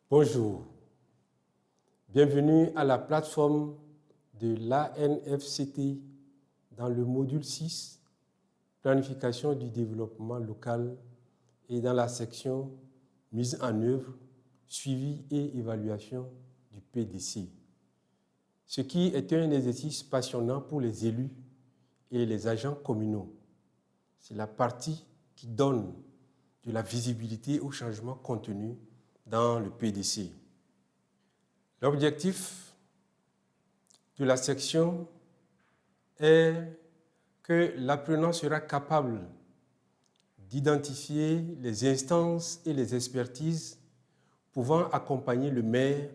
Bonjour, bienvenue à la plateforme de l'ANFCT dans le module 6, planification du développement local et dans la section mise en œuvre, suivi et évaluation du PDC. Ce qui est un exercice passionnant pour les élus et les agents communaux. C'est la partie qui donne de la visibilité aux changements contenus dans le PDC. L'objectif de la section est que l'apprenant sera capable d'identifier les instances et les expertises pouvant accompagner le maire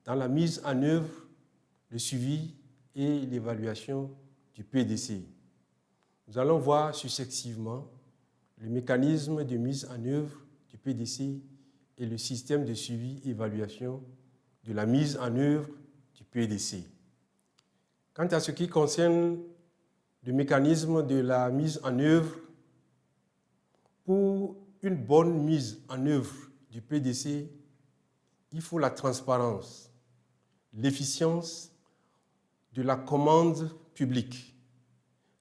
dans la mise en œuvre, le suivi et l'évaluation du PDC. Nous allons voir successivement le mécanisme de mise en œuvre du PDC et le système de suivi et évaluation de la mise en œuvre du PDC. Quant à ce qui concerne le mécanisme de la mise en œuvre, pour une bonne mise en œuvre du PDC, il faut la transparence, l'efficience de la commande publique,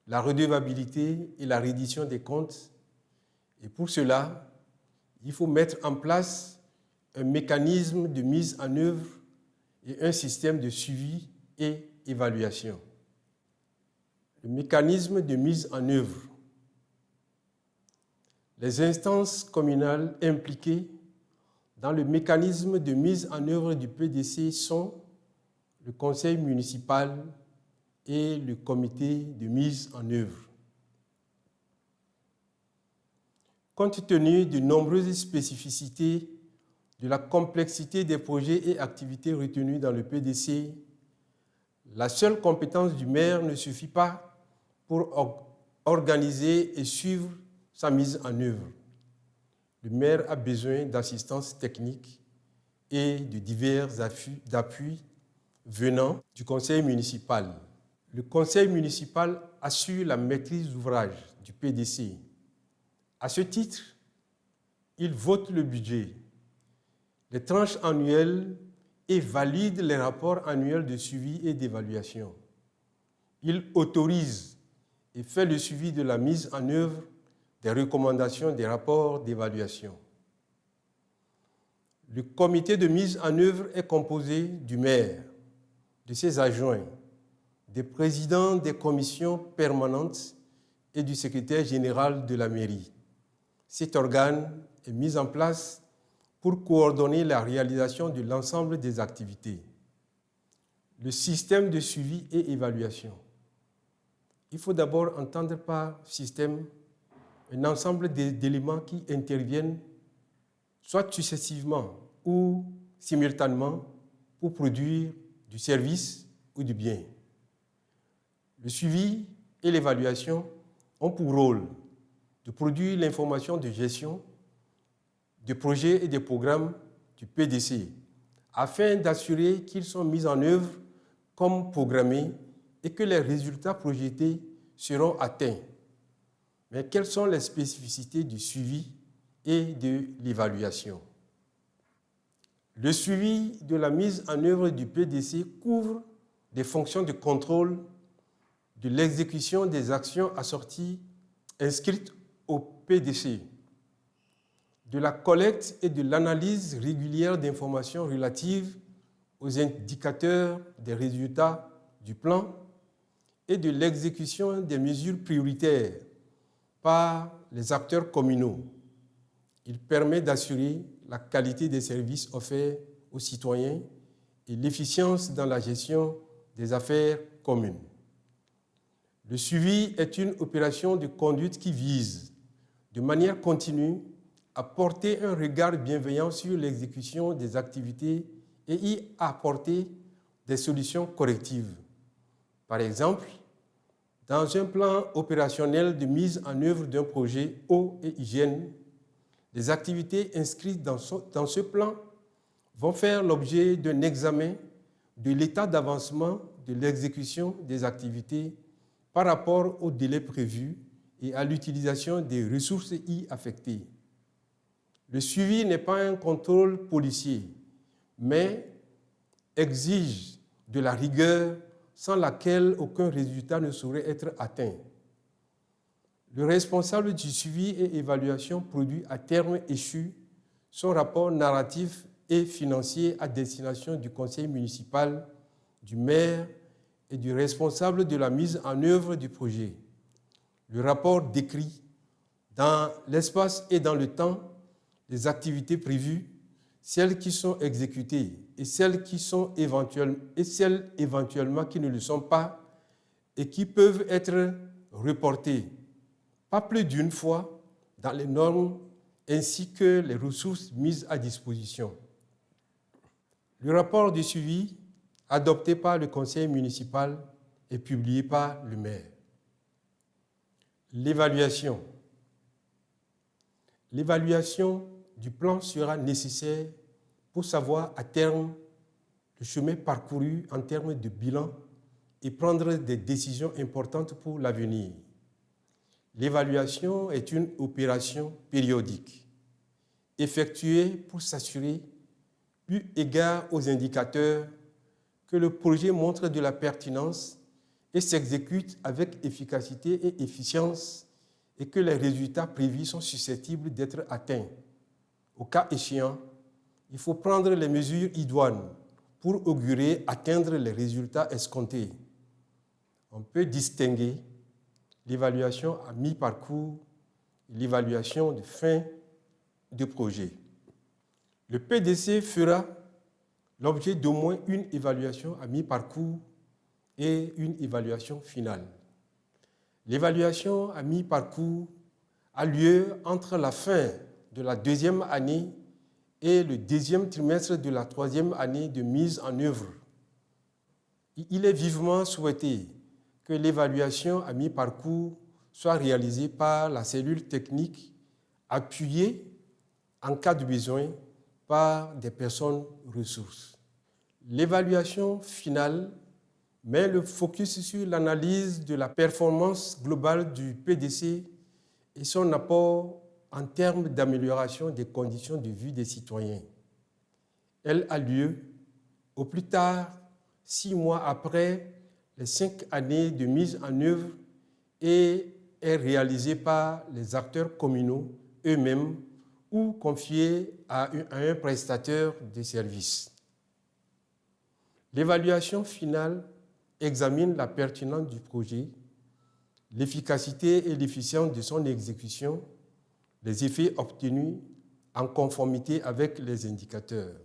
la redevabilité et la reddition des comptes. Et pour cela, il faut mettre en place un mécanisme de mise en œuvre et un système de suivi et évaluation. Le mécanisme de mise en œuvre. Les instances communales impliquées dans le mécanisme de mise en œuvre du PDC sont le conseil municipal et le comité de mise en œuvre. Compte tenu de nombreuses spécificités de la complexité des projets et activités retenus dans le PDC, la seule compétence du maire ne suffit pas pour organiser et suivre sa mise en œuvre. Le maire a besoin d'assistance technique et de divers appuis venant du conseil municipal. Le conseil municipal assure la maîtrise d'ouvrage du PDC. À ce titre, il vote le budget, les tranches annuelles et valide les rapports annuels de suivi et d'évaluation. Il autorise et fait le suivi de la mise en œuvre des recommandations des rapports d'évaluation. Le comité de mise en œuvre est composé du maire, de ses adjoints, des présidents des commissions permanentes et du secrétaire général de la mairie. Cet organe est mis en place pour coordonner la réalisation de l'ensemble des activités. Le système de suivi et évaluation. Il faut d'abord entendre par système un ensemble d'éléments qui interviennent soit successivement ou simultanément pour produire du service ou du bien. Le suivi et l'évaluation ont pour rôle de produire l'information de gestion des projets et des programmes du PDC afin d'assurer qu'ils sont mis en œuvre comme programmés et que les résultats projetés seront atteints. Mais quelles sont les spécificités du suivi et de l'évaluation? Le suivi de la mise en œuvre du PDC couvre des fonctions de contrôle de l'exécution des actions assorties inscrites au PDC, de la collecte et de l'analyse régulière d'informations relatives aux indicateurs des résultats du plan et de l'exécution des mesures prioritaires par les acteurs communaux. Il permet d'assurer la qualité des services offerts aux citoyens et l'efficience dans la gestion des affaires communes. Le suivi est une opération de conduite qui vise, de manière continue, à porter un regard bienveillant sur l'exécution des activités et y apporter des solutions correctives. Par exemple, dans un plan opérationnel de mise en œuvre d'un projet eau et hygiène, les activités inscrites dans ce plan vont faire l'objet d'un examen de l'état d'avancement de l'exécution des activités par rapport au délai prévu et à l'utilisation des ressources y affectées. Le suivi n'est pas un contrôle policier, mais exige de la rigueur sans laquelle aucun résultat ne saurait être atteint. Le responsable du suivi et évaluation produit à terme échu son rapport narratif et financier à destination du conseil municipal, du maire et du responsable de la mise en œuvre du projet. Le rapport décrit dans l'espace et dans le temps les activités prévues, celles qui sont exécutées et celles éventuellement qui ne le sont pas et qui peuvent être reportées, pas plus d'une fois, dans les normes ainsi que les ressources mises à disposition. Le rapport de suivi, adopté par le conseil municipal, est publié par le maire. L'évaluation. L'évaluation du plan sera nécessaire pour savoir à terme le chemin parcouru en termes de bilan et prendre des décisions importantes pour l'avenir. L'évaluation est une opération périodique, effectuée pour s'assurer, eu égard aux indicateurs, que le projet montre de la pertinence et s'exécute avec efficacité et efficience et que les résultats prévus sont susceptibles d'être atteints. Au cas échéant, il faut prendre les mesures idoines pour augurer atteindre les résultats escomptés. On peut distinguer l'évaluation à mi-parcours et l'évaluation de fin de projet. Le PDC fera l'objet d'au moins une évaluation à mi-parcours et une évaluation finale. L'évaluation à mi-parcours a lieu entre la fin de la deuxième année et le deuxième trimestre de la troisième année de mise en œuvre. Il est vivement souhaité que l'évaluation à mi-parcours soit réalisée par la cellule technique, appuyée en cas de besoin par des personnes ressources. L'évaluation finale met le focus sur l'analyse de la performance globale du PDC et son apport en termes d'amélioration des conditions de vie des citoyens. Elle a lieu au plus tard 6 mois après les 5 années de mise en œuvre et est réalisée par les acteurs communaux eux-mêmes ou confiée à un prestataire de services. L'évaluation finale examine la pertinence du projet, l'efficacité et l'efficience de son exécution, les effets obtenus en conformité avec les indicateurs.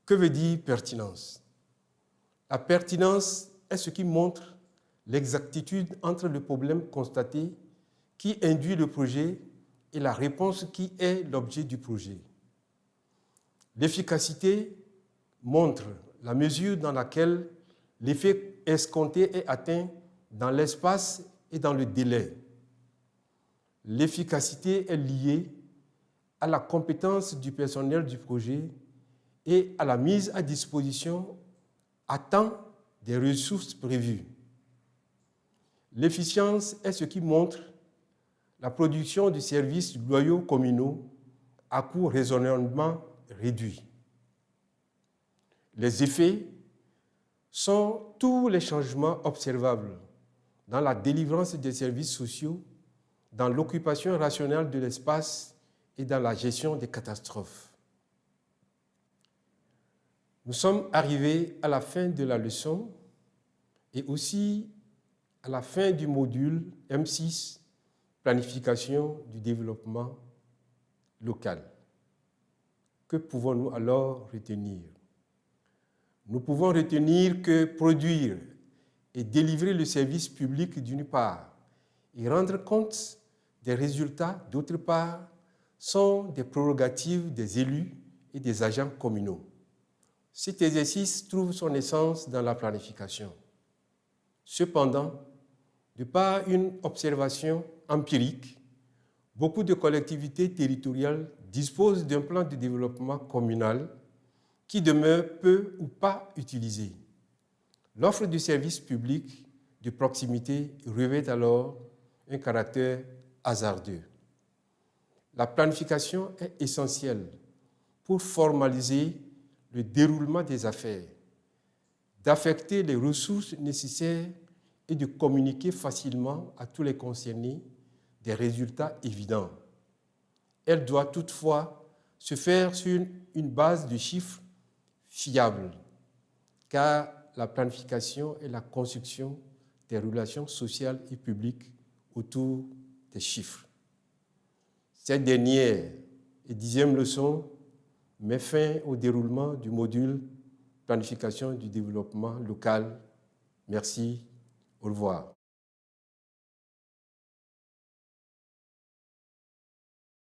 Que veut dire pertinence? La pertinence est ce qui montre l'exactitude entre le problème constaté qui induit le projet et la réponse qui est l'objet du projet. L'efficacité montre la mesure dans laquelle l'effet escompté est atteint dans l'espace et dans le délai. L'efficacité est liée à la compétence du personnel du projet et à la mise à disposition à temps des ressources prévues. L'efficience est ce qui montre la production de services loyaux communaux à coût raisonnablement réduit. Les effets sont tous les changements observables dans la délivrance des services sociaux, dans l'occupation rationnelle de l'espace et dans la gestion des catastrophes. Nous sommes arrivés à la fin de la leçon et aussi à la fin du module M6, planification du développement local. Que pouvons-nous alors retenir? Nous pouvons retenir que produire et délivrer le service public d'une part et rendre compte des résultats d'autre part sont des prérogatives des élus et des agents communaux. Cet exercice trouve son essence dans la planification. Cependant, de par une observation empirique, beaucoup de collectivités territoriales disposent d'un plan de développement communal qui demeure peu ou pas utilisé. L'offre de services publics de proximité revêt alors un caractère hasardeux. La planification est essentielle pour formaliser le déroulement des affaires, d'affecter les ressources nécessaires et de communiquer facilement à tous les concernés des résultats évidents. Elle doit toutefois se faire sur une base de chiffres fiables, car la planification est la construction des relations sociales et publiques autour des chiffres. Cette dernière et 10e leçon met fin au déroulement du module planification du développement local. Merci, au revoir.